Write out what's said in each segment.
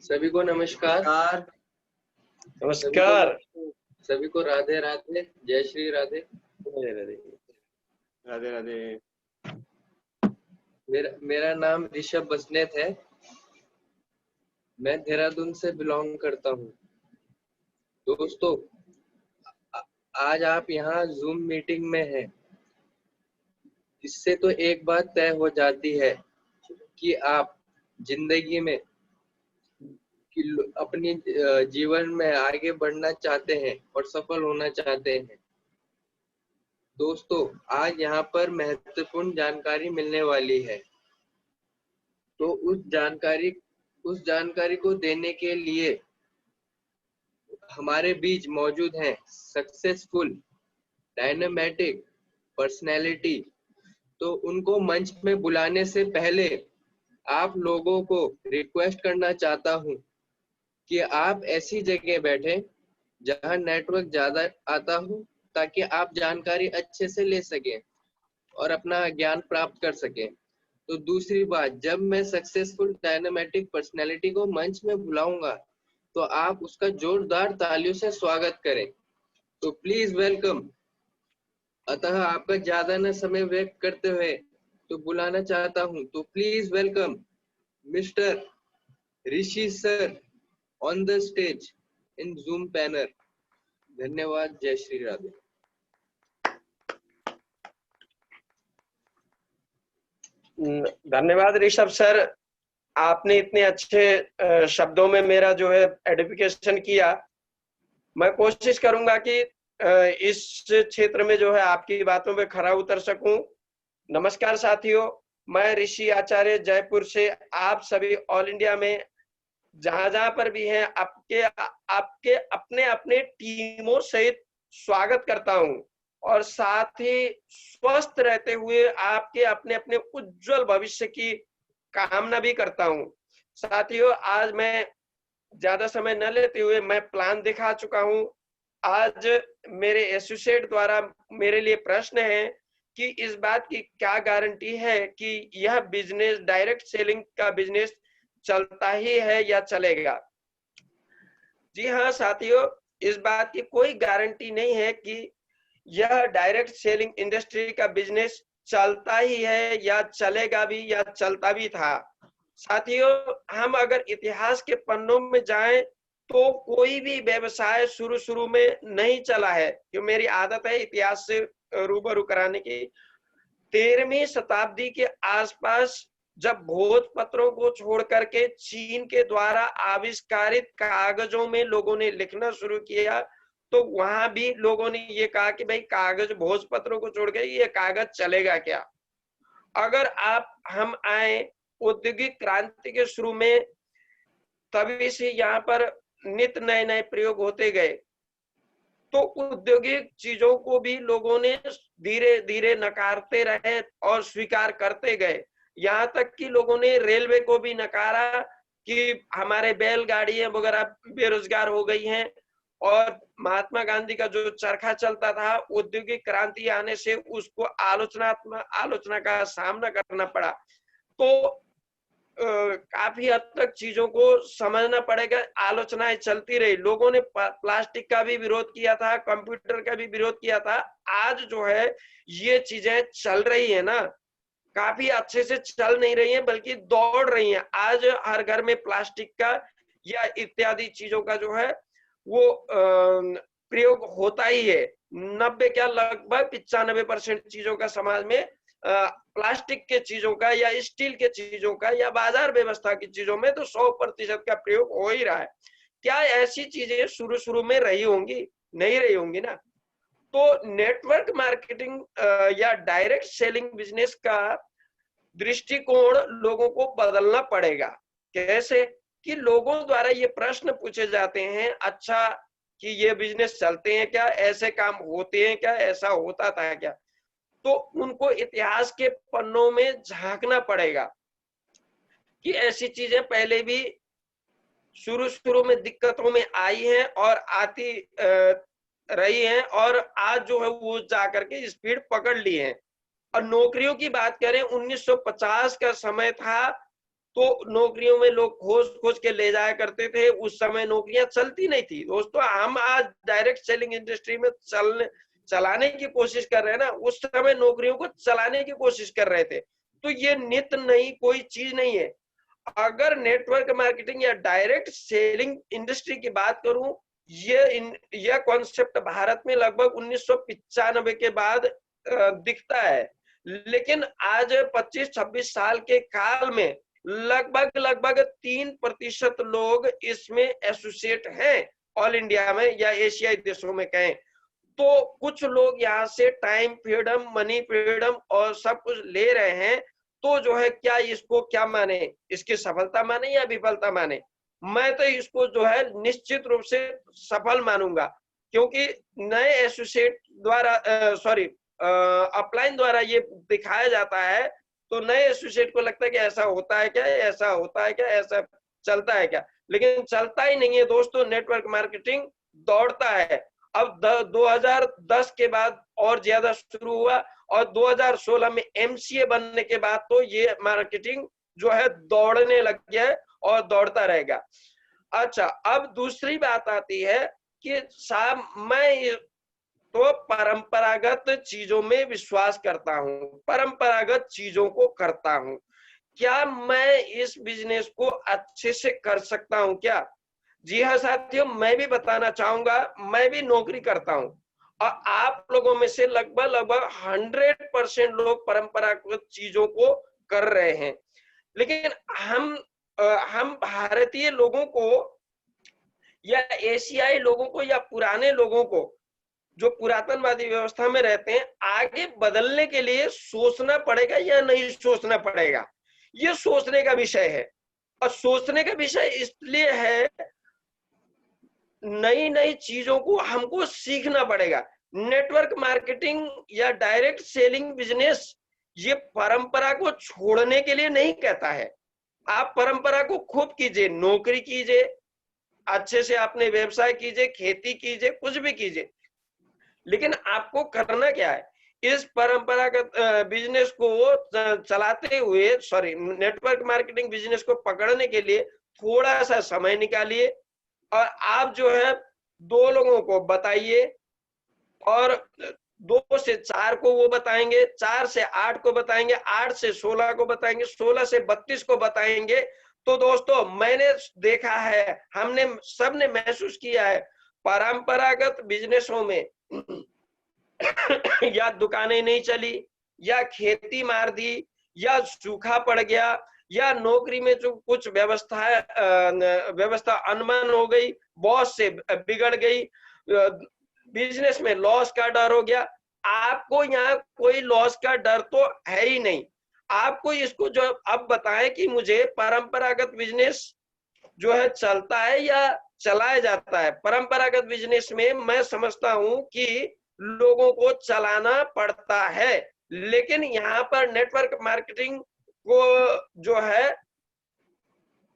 सभी को नमस्कार। नमस्कार। सभी को राधे राधे, जय श्री राधे। राधे राधे। राधे राधे। मेरा नाम ऋषभ बसनेत है। मैं देहरादून से बिलोंग करता हूँ। दोस्तों, आज आप यहाँ जूम मीटिंग में हैं। इससे तो एक बात तय हो जाती है कि आप जिंदगी में अपनी जीवन में आगे बढ़ना चाहते हैं और सफल होना चाहते हैं। दोस्तों, आज यहाँ पर महत्वपूर्ण जानकारी मिलने वाली है। तो उस जानकारी को देने के लिए हमारे बीच मौजूद हैं सक्सेसफुल डायनामेटिक पर्सनैलिटी। तो उनको मंच में बुलाने से पहले आप लोगों को रिक्वेस्ट करना चाहता हूं कि आप ऐसी जगह बैठें जहां नेटवर्क ज्यादा आता हो, ताकि आप जानकारी अच्छे से ले सकें और अपना ज्ञान प्राप्त कर सकें। तो दूसरी बात, जब मैं सक्सेसफुल डायनामेटिक पर्सनैलिटी को मंच में बुलाऊंगा तो आप उसका जोरदार तालियों से स्वागत करें। तो प्लीज वेलकम। अतः आपका ज्यादा न समय व्यक्त करते हुए तो बुलाना चाहता हूं, तो please welcome mister Rishi sir on the stage in zoom panel. धन्यवाद। जय श्री राधे। धन्यवाद ऋषभ सर, आपने इतने अच्छे शब्दों में मेरा जो है एडिफिकेशन किया। मैं कोशिश करूंगा कि इस क्षेत्र में जो है आपकी बातों पे खरा उतर सकूं। नमस्कार साथियों, मैं ऋषि आचार्य जयपुर से आप सभी ऑल इंडिया में जहां पर भी हैं आपके अपने अपने टीमों सहित स्वागत करता हूं और साथ ही स्वस्थ रहते हुए आपके अपने अपने उज्जवल भविष्य की कामना भी करता हूं। साथियों, आज मैं ज्यादा समय न लेते हुए मैं प्लान दिखा चुका हूं। आज मेरे एसोसिएट द्वारा मेरे लिए प्रश्न है कि इस बात की क्या गारंटी है कि यह बिजनेस, डायरेक्ट सेलिंग का बिजनेस चलता ही है या चलेगा। जी हाँ साथियों, इस बात की कोई गारंटी नहीं है कि यह डायरेक्ट सेलिंग इंडस्ट्री का बिजनेस चलता ही है या चलेगा भी या चलता भी था। साथियों, हम अगर इतिहास के पन्नों में जाएं तो कोई भी व्यवसाय शुरू में नहीं चला है। जो मेरी आदत है इतिहास से रूबरू कराने की। 13वीं शताब्दी के आसपास जब भोजपत्रों को छोड़ करके चीन के द्वारा आविष्कारित कागजों में लोगों ने लिखना शुरू किया, तो वहां भी लोगों ने ये कहा कि भाई कागज, भोजपत्रों को छोड़ के ये कागज चलेगा क्या। अगर हम आए औद्योगिक क्रांति के शुरू में, तभी से यहाँ पर नित नए नए प्रयोग होते गए। तो औद्योगिक चीजों को भी लोगों ने धीरे धीरे नकारते रहे और स्वीकार करते गए। यहाँ तक कि लोगों ने रेलवे को भी नकारा कि हमारे बैलगाड़ियां वगैरह बेरोजगार हो गई हैं। और महात्मा गांधी का जो चरखा चलता था, औद्योगिक क्रांति आने से उसको आलोचना का सामना करना पड़ा। तो काफी हद तक चीजों को समझना पड़ेगा। आलोचनाएं चलती रही, लोगों ने प्लास्टिक का भी विरोध किया था, कंप्यूटर का भी विरोध किया था। आज जो है ये चीजें चल रही है ना, काफी अच्छे से चल नहीं रही है बल्कि दौड़ रही है। आज हर घर में प्लास्टिक का या इत्यादि चीजों का जो है वो प्रयोग होता ही है। 90 क्या लगभग 95% चीजों का समाज में प्लास्टिक के चीजों का या स्टील के चीजों का या बाजार व्यवस्था की चीजों में तो 100% का प्रयोग हो ही रहा है। क्या ऐसी चीजें शुरू में रही होंगी? नहीं रही होंगी ना। तो नेटवर्क मार्केटिंग या डायरेक्ट सेलिंग बिजनेस का दृष्टिकोण लोगों को बदलना पड़ेगा। कैसे? कि लोगों द्वारा ये प्रश्न पूछे जाते हैं, अच्छा कि ये बिजनेस चलते हैं क्या, ऐसे काम होते हैं क्या, ऐसा होता था क्या। तो उनको इतिहास के पन्नों में झांकना पड़ेगा कि ऐसी चीजें पहले भी शुरू में दिक्कतों में आई हैं और आती रही हैं और आज जो है वो जाकर के स्पीड पकड़ ली है। और नौकरियों की बात करें, 1950 का समय था तो नौकरियों में लोग खोज खोज के ले जाया करते थे। उस समय नौकरियां चलती नहीं थी दोस्तों। हम आज डायरेक्ट सेलिंग इंडस्ट्री में चलाने की कोशिश कर रहे हैं ना, उस समय नौकरियों को चलाने की कोशिश कर रहे थे। तो ये नित नई कोई चीज नहीं है। अगर नेटवर्क मार्केटिंग या डायरेक्ट सेलिंग इंडस्ट्री की बात करूं, यह कॉन्सेप्ट भारत में लगभग 1995 के बाद दिखता है, लेकिन आज 25-26 साल के काल में लगभग 3% लोग इसमें एसोसिएट हैं ऑल इंडिया में या एशियाई देशों में कहें तो। कुछ लोग यहाँ से टाइम फ्रीडम, मनी फ्रीडम और सब कुछ ले रहे हैं। तो जो है क्या इसको क्या माने, इसकी सफलता माने या विफलता माने? मैं तो इसको जो है निश्चित रूप से सफल मानूंगा, क्योंकि नए एसोसिएट द्वारा अपलाइन द्वारा ये दिखाया जाता है तो नए एसोसिएट को लगता है कि ऐसा होता है क्या, ऐसा होता है क्या, ऐसा चलता है क्या, लेकिन चलता ही नहीं है दोस्तों। नेटवर्क मार्केटिंग दौड़ता है। अब 2010 के बाद और ज्यादा शुरू हुआ और 2016 में एमसीए बनने के बाद तो ये मार्केटिंग जो है दौड़ने लग गया है और दौड़ता रहेगा। अच्छा, अब दूसरी बात आती है कि साहब मैं तो परंपरागत चीजों में विश्वास करता हूं, परंपरागत चीजों को करता हूं, क्या मैं इस बिजनेस को अच्छे से कर सकता हूं क्या? जी हाँ साथियों, मैं भी बताना चाहूंगा, मैं भी नौकरी करता हूं और आप लोगों में से लगभग 100% लोग परंपरागत चीजों को कर रहे हैं। लेकिन हम भारतीय लोगों को या एशियाई लोगों को या पुराने लोगों को जो पुरातनवादी व्यवस्था में रहते हैं आगे बदलने के लिए सोचना पड़ेगा या नहीं सोचना पड़ेगा, ये सोचने का विषय है। और सोचने का विषय इसलिए है, नई नई चीजों को हमको सीखना पड़ेगा। नेटवर्क मार्केटिंग या डायरेक्ट सेलिंग बिजनेस ये परंपरा को छोड़ने के लिए नहीं कहता है। आप परंपरा को खूब कीजिए, नौकरी कीजिए, अच्छे से अपने व्यवसाय कीजिए, खेती कीजिए, कुछ भी कीजिए, लेकिन आपको करना क्या है? इस परंपरागत बिजनेस को चलाते हुए नेटवर्क मार्केटिंग बिजनेस को पकड़ने के लिए थोड़ा सा समय निकालिए और आप जो है 2 लोगों को बताइए और 2 से 4 को वो बताएंगे, 4 से 8 को बताएंगे, 8 से 16 को बताएंगे, 16 से 32 को बताएंगे। तो दोस्तों मैंने देखा है, हमने सबने महसूस किया है, परंपरागत बिजनेसों में या दुकानें नहीं चली या खेती मार दी या सूखा पड़ गया या नौकरी में जो कुछ व्यवस्था अनबन हो गई, बॉस से बिगड़ गई, बिजनेस में लॉस का डर हो गया। आपको यहाँ कोई लॉस का डर तो है ही नहीं। आपको इसको जो अब बताएं कि मुझे परंपरागत बिजनेस जो है चलता है या चलाया जाता है। परंपरागत बिजनेस में मैं समझता हूं कि लोगों को चलाना पड़ता है, लेकिन यहाँ पर नेटवर्क मार्केटिंग को जो है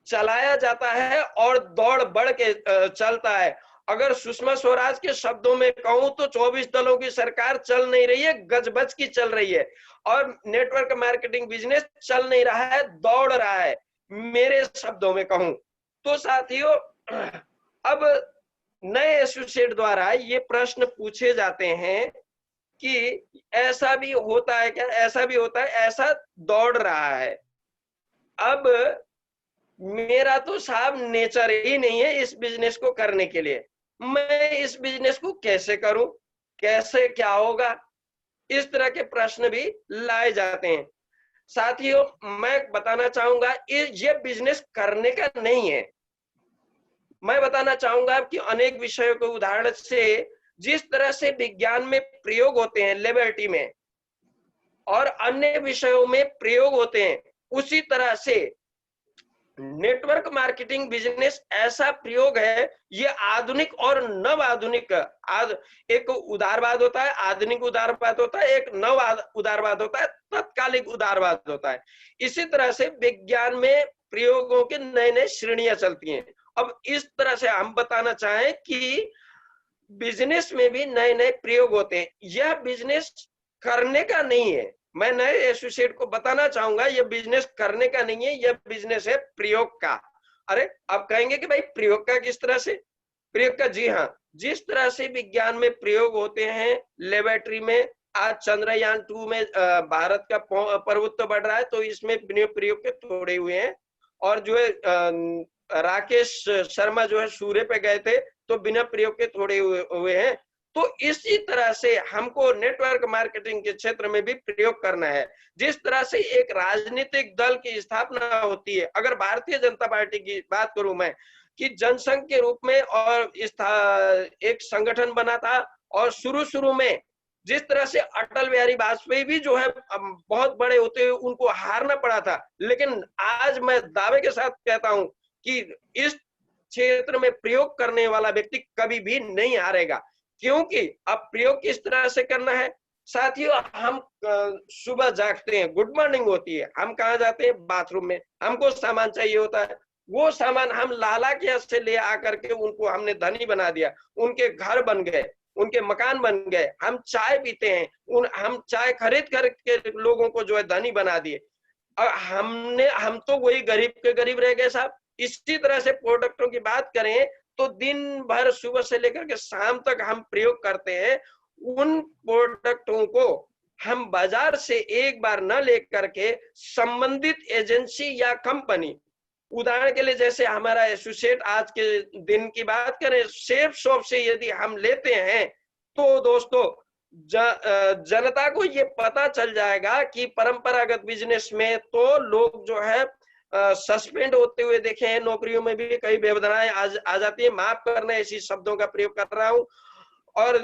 चलाया जाता है और दौड़ बढ़ के चलता है। अगर सुषमा स्वराज के शब्दों में कहूं तो 24 दलों की सरकार चल नहीं रही है, गजबज की चल रही है और नेटवर्क मार्केटिंग बिजनेस चल नहीं रहा है, दौड़ रहा है, मेरे शब्दों में कहूं तो। साथियों, अब नए एसोसिएट द्वारा ये प्रश्न पूछे जाते हैं कि ऐसा भी होता है क्या, ऐसा भी होता है, ऐसा दौड़ रहा है। अब मेरा तो साहब नेचर ही नहीं है इस बिजनेस को करने के लिए। मैं इस बिजनेस को कैसे करूं, कैसे क्या होगा, इस तरह के प्रश्न भी लाए जाते हैं। साथियों, मैं बताना चाहूंगा ये बिजनेस करने का नहीं है। मैं बताना चाहूंगा कि अनेक विषयों के उदाहरण से जिस तरह से विज्ञान में प्रयोग होते हैं लेबोरेटरी में और अन्य विषयों में प्रयोग होते हैं, उसी तरह से नेटवर्क मार्केटिंग बिजनेस ऐसा प्रयोग है। ये आधुनिक और नव आधुनिक, एक उदारवाद होता है, आधुनिक उदारवाद होता है, एक नव उदारवाद होता है, तत्कालिक उदारवाद होता है। इसी तरह से विज्ञान में प्रयोगों के नए नए श्रेणियां चलती हैं। अब इस तरह से हम बताना चाहें कि बिजनेस में भी नए नए प्रयोग होते हैं। यह बिजनेस करने का नहीं है, मैं नए एसोसिएट को बताना चाहूंगा ये बिजनेस करने का नहीं है, ये बिजनेस है प्रयोग का। अरे आप कहेंगे कि भाई प्रयोग का किस तरह से? प्रयोग का, जी हाँ, जिस तरह से विज्ञान में प्रयोग होते हैं लेबोरेटरी में, आज चंद्रयान 2 में भारत का प्रभुत्व बढ़ रहा है, तो इसमें बिना प्रयोग के तोड़े हुए हैं। और जो है राकेश शर्मा जो है सूर्य पे गए थे तो बिना प्रयोग के तोड़े हुए हैं। तो इसी तरह से हमको नेटवर्क मार्केटिंग के क्षेत्र में भी प्रयोग करना है। जिस तरह से एक राजनीतिक दल की स्थापना होती है, अगर भारतीय जनता पार्टी की बात करूं मैं, कि जनसंघ के रूप में और एक संगठन बना था, और शुरू में जिस तरह से अटल बिहारी वाजपेयी भी जो है बहुत बड़े होते हुए उनको हारना पड़ा था, लेकिन आज मैं दावे के साथ कहता हूं कि इस क्षेत्र में प्रयोग करने वाला व्यक्ति कभी भी नहीं हारेगा। क्योंकि अब प्रयोग किस तरह से करना है साथियों, हम सुबह जागते हैं, गुड मॉर्निंग होती है, हम कहाँ जाते हैं? बाथरूम में। हमको सामान चाहिए होता है, वो सामान हम लाला के से ले आकर के उनको हमने धनी बना दिया, उनके घर बन गए, उनके मकान बन गए। हम चाय पीते हैं, हम चाय खरीद करके लोगों को जो है धनी बना दिए। और हम तो वही गरीब के गरीब रह गए साहब। इसी तरह से प्रोडक्टों की बात करें तो दिन भर सुबह से लेकर के शाम तक हम प्रयोग करते हैं, उन प्रोडक्टों को हम बाजार से एक बार न लेकर के संबंधित एजेंसी या कंपनी, उदाहरण के लिए जैसे हमारा एसोसिएट आज के दिन की बात करें, सेफ शॉप से यदि हम लेते हैं तो दोस्तों जनता को ये पता चल जाएगा कि परंपरागत बिजनेस में तो लोग जो है सस्पेंड होते हुए देखे हैं, नौकरियों में भी कई व्यवधाएं आ जाती है, माफ करना ऐसी शब्दों का प्रयोग कर रहा हूं, और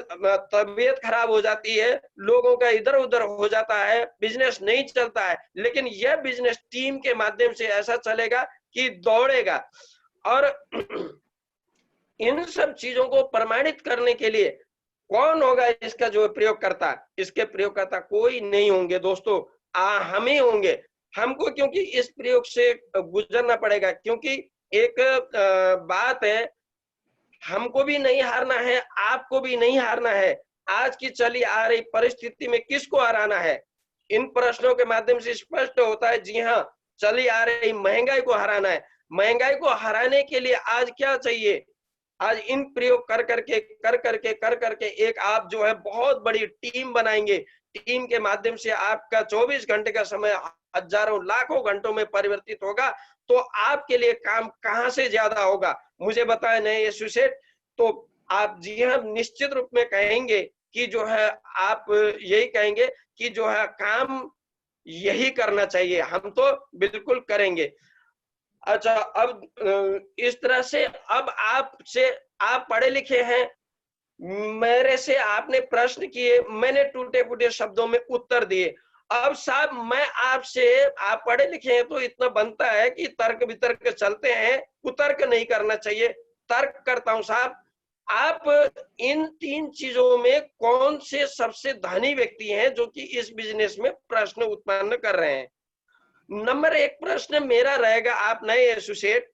तबीयत खराब हो जाती है, लोगों का इधर उधर हो जाता है, बिजनेस नहीं चलता है। लेकिन यह बिजनेस टीम के माध्यम से ऐसा चलेगा कि दौड़ेगा। और इन सब चीजों को प्रमाणित करने के लिए कौन होगा इसका जो प्रयोग करता? इसके प्रयोगकर्ता कोई नहीं होंगे दोस्तों, हम ही होंगे। हमको क्योंकि इस प्रयोग से गुजरना पड़ेगा, क्योंकि एक बात है, हमको भी नहीं हारना है, आपको भी नहीं हारना है। आज की चली आ रही परिस्थिति में किसको हराना है? इन प्रश्नों के माध्यम से स्पष्ट होता है, जी हाँ, चली आ रही महंगाई को हराना है। महंगाई को हराने के लिए आज क्या चाहिए? आज इन प्रयोग कर करके एक आप जो है बहुत बड़ी टीम बनाएंगे। टीम के माध्यम से आपका 24 घंटे का समय हजारों लाखों घंटों में परिवर्तित होगा। तो आपके लिए काम कहां से ज्यादा होगा? मुझे बताएं नए एसोसिएट। तो आप जी हाँ निश्चित रूप में कहेंगे कि जो है आप यही कहेंगे कि जो है काम यही करना चाहिए, हम तो बिल्कुल करेंगे। अच्छा, अब इस तरह से अब आप पढ़े लिखे हैं, मेरे से आपने प्रश्न किए, मैंने टूटे फूटे शब्दों में उत्तर दिए। अब साहब मैं आपसे, आप पढ़े लिखे हैं तो इतना बनता है कि तर्क वितर्क चलते हैं, कुतर्क नहीं करना चाहिए। तर्क करता हूं साहब, आप इन 3 चीजों में कौन से सबसे धनी व्यक्ति हैं जो कि इस बिजनेस में प्रश्न उत्पन्न कर रहे हैं? नंबर 1 प्रश्न मेरा रहेगा, आप नए एसोसिएट,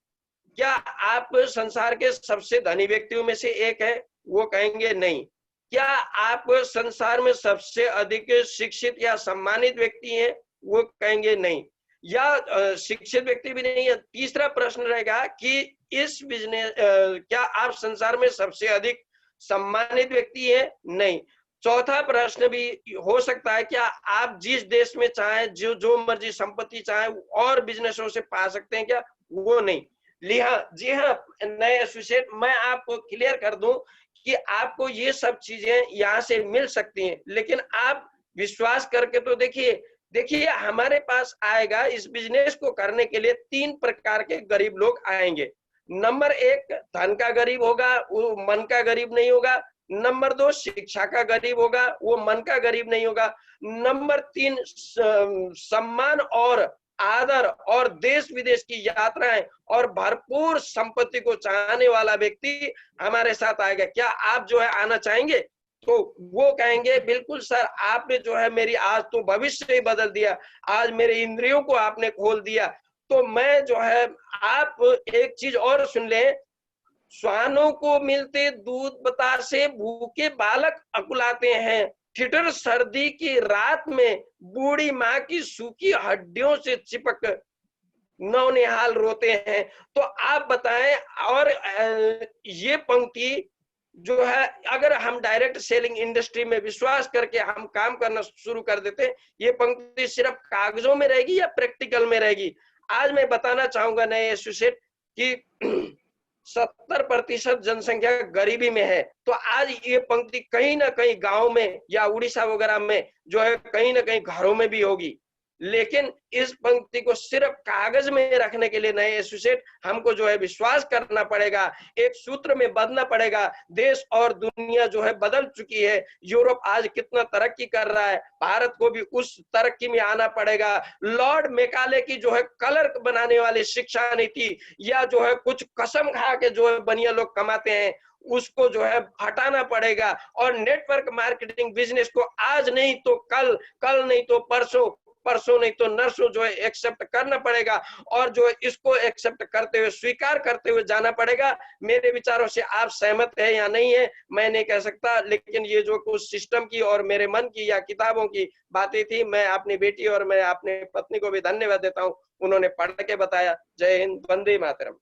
क्या आप संसार के सबसे धनी व्यक्तियों में से एक है? वो कहेंगे नहीं। क्या आप संसार में सबसे अधिक शिक्षित या सम्मानित व्यक्ति हैं? वो कहेंगे नहीं। या शिक्षित व्यक्ति भी नहीं है। तीसरा प्रश्न रहेगा कि इस बिजनेस क्या आप संसार में सबसे अधिक सम्मानित व्यक्ति हैं? नहीं। चौथा प्रश्न भी हो सकता है, क्या आप जिस देश में चाहें जो मर्जी संपत्ति चाहें और बिजनेसों से पा सकते हैं क्या? वो नहीं। जी हाँ नए एसोसिएट, मैं आपको क्लियर कर दूं कि आपको ये सब चीजें यहाँ से मिल सकती हैं, लेकिन आप विश्वास करके तो देखिए हमारे पास आएगा इस बिजनेस को करने के लिए 3 प्रकार के गरीब लोग आएंगे। नंबर 1 धन का गरीब होगा, वो मन का गरीब नहीं होगा। नंबर 2 शिक्षा का गरीब होगा, वो मन का गरीब नहीं होगा। नंबर 3 सम्मान और आदर और देश विदेश की यात्राएं और भरपूर संपत्ति को चाहने वाला व्यक्ति हमारे साथ आएगा। क्या आप जो है आना चाहेंगे? तो वो कहेंगे बिल्कुल सर, आपने जो है मेरी आज तो भविष्य ही बदल दिया, आज मेरे इंद्रियों को आपने खोल दिया। तो मैं जो है, आप एक चीज और सुन लें, श्वानों को मिलते दूध बतासे भूखे बालक अकुलाते हैं, ठिठुर सर्दी की रात में बूढ़ी माँ की सूखी हड्डियों से चिपक नौनिहाल रोते हैं। तो आप बताएं, और ये पंक्ति जो है, अगर हम डायरेक्ट सेलिंग इंडस्ट्री में विश्वास करके हम काम करना शुरू कर देते, ये पंक्ति सिर्फ कागजों में रहेगी या प्रैक्टिकल में रहेगी? आज मैं बताना चाहूंगा नए एसोसिएट कि 70% जनसंख्या गरीबी में है। तो आज ये पंक्ति कहीं ना कहीं गांव में या उड़ीसा वगैरह में जो है कहीं ना कहीं घरों में भी होगी, लेकिन इस पंक्ति को सिर्फ कागज में रखने के लिए नए एसोसिएट हमको जो है विश्वास करना पड़ेगा, एक सूत्र में बदलना पड़ेगा। देश और दुनिया जो है बदल चुकी है। यूरोप आज कितना तरक्की कर रहा है, भारत को भी उस तरक्की में आना पड़ेगा। लॉर्ड मेकाले की जो है कलर बनाने वाली शिक्षा नीति, या जो है कुछ कसम खा के जो है बनिया लोग कमाते हैं, उसको जो है हटाना पड़ेगा। और नेटवर्क मार्केटिंग बिजनेस को आज नहीं तो कल, कल नहीं तो परसों, परसों नहीं तो नरसों जो है एक्सेप्ट करना पड़ेगा, और जो है इसको एक्सेप्ट करते हुए, स्वीकार करते हुए जाना पड़ेगा। मेरे विचारों से आप सहमत है या नहीं है मैं नहीं कह सकता, लेकिन ये जो कुछ सिस्टम की और मेरे मन की या किताबों की बातें थी, मैं अपनी बेटी और मैं अपने पत्नी को भी धन्यवाद देता हूँ, उन्होंने पढ़ के बताया। जय हिंद, वंदे मातरम।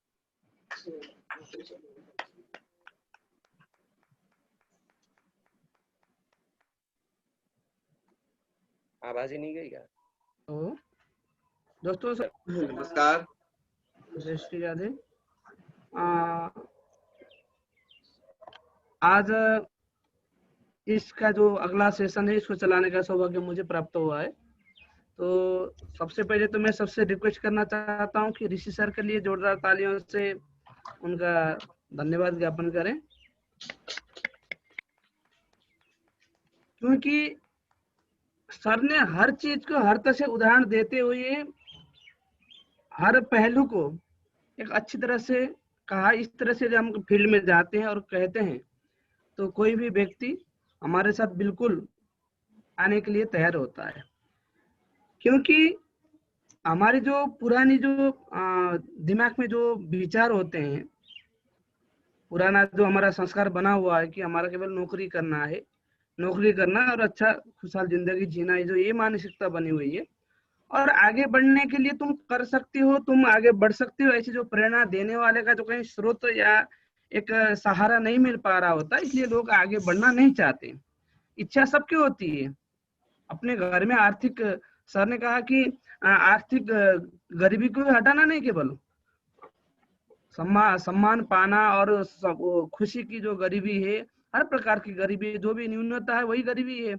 आवाज ही नहीं गई क्या? तो दोस्तों नमस्कार, जय श्री राधे। आज इसका जो अगला सेशन है इसको चलाने का सौभाग्य मुझे प्राप्त हुआ है। तो सबसे पहले तो मैं सबसे रिक्वेस्ट करना चाहता हूं कि ऋषि सर के लिए जोरदार तालियों से उनका धन्यवाद ज्ञापन करें, क्योंकि सर ने हर चीज को हर तरह से उदाहरण देते हुए हर पहलू को एक अच्छी तरह से कहा। इस तरह से जब हम फील्ड में जाते हैं और कहते हैं तो कोई भी व्यक्ति हमारे साथ बिल्कुल आने के लिए तैयार होता है, क्योंकि हमारी जो पुरानी जो दिमाग में जो विचार होते हैं, पुराना जो हमारा संस्कार बना हुआ है कि हमारा केवल नौकरी करना है, नौकरी करना और अच्छा खुशहाल जिंदगी जीना है, जो ये मानसिकता बनी हुई है। और आगे बढ़ने के लिए तुम कर सकती हो, तुम आगे बढ़ सकते हो, ऐसी जो प्रेरणा देने वाले का जो कहीं स्रोत या एक सहारा नहीं मिल पा रहा होता, इसलिए लोग आगे बढ़ना नहीं चाहते। इच्छा सबकी होती है अपने घर में आर्थिक, सर ने कहा कि आर्थिक गरीबी को हटाना नहीं, केवल सम्मान पाना और खुशी की जो गरीबी है, हर प्रकार की गरीबी, जो भी न्यूनता है वही गरीबी है।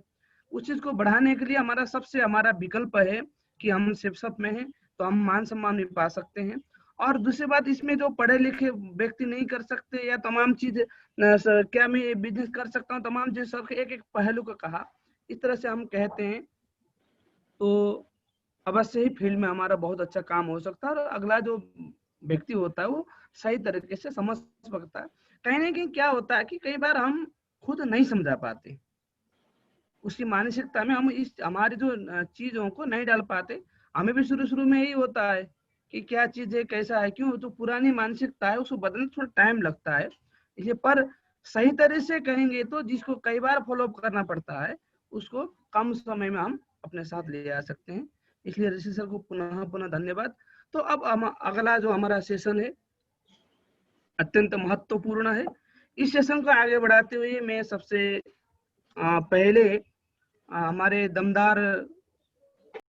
उस चीज को बढ़ाने के लिए हमारा विकल्प है कि हम शिक्षक में हैं तो हम मान सम्मान भी पा सकते हैं। और दूसरी बात, इसमें जो पढ़े लिखे व्यक्ति नहीं कर सकते या तमाम चीज क्या मैं बिजनेस कर सकता हूँ, तमाम चीज सब एक एक पहलू को कहा। इस तरह से हम कहते हैं तो अवश्य ही फील्ड में हमारा बहुत अच्छा काम हो सकता है और अगला जो व्यक्ति होता है वो सही तरीके से समझ सकता है। कहीं ना कहीं क्या होता है कि कई बार हम खुद नहीं समझा पाते, उसकी मानसिकता में हम इस हमारी जो चीजों को नहीं डाल पाते। हमें भी शुरू में यही होता है कि क्या चीज है, कैसा है, क्यों, तो पुरानी मानसिकता है उसको बदलने थोड़ा टाइम लगता है। इसलिए पर सही तरह से कहेंगे तो जिसको कई बार फॉलो करना पड़ता है उसको कम समय में हम अपने साथ ले आ सकते हैं। इसलिए ऋषि सर को पुनः धन्यवाद। तो अब अगला जो हमारा सेशन है अत्यंत महत्वपूर्ण है। इस सेशन को आगे बढ़ाते हुए मैं सबसे पहले हमारे दमदार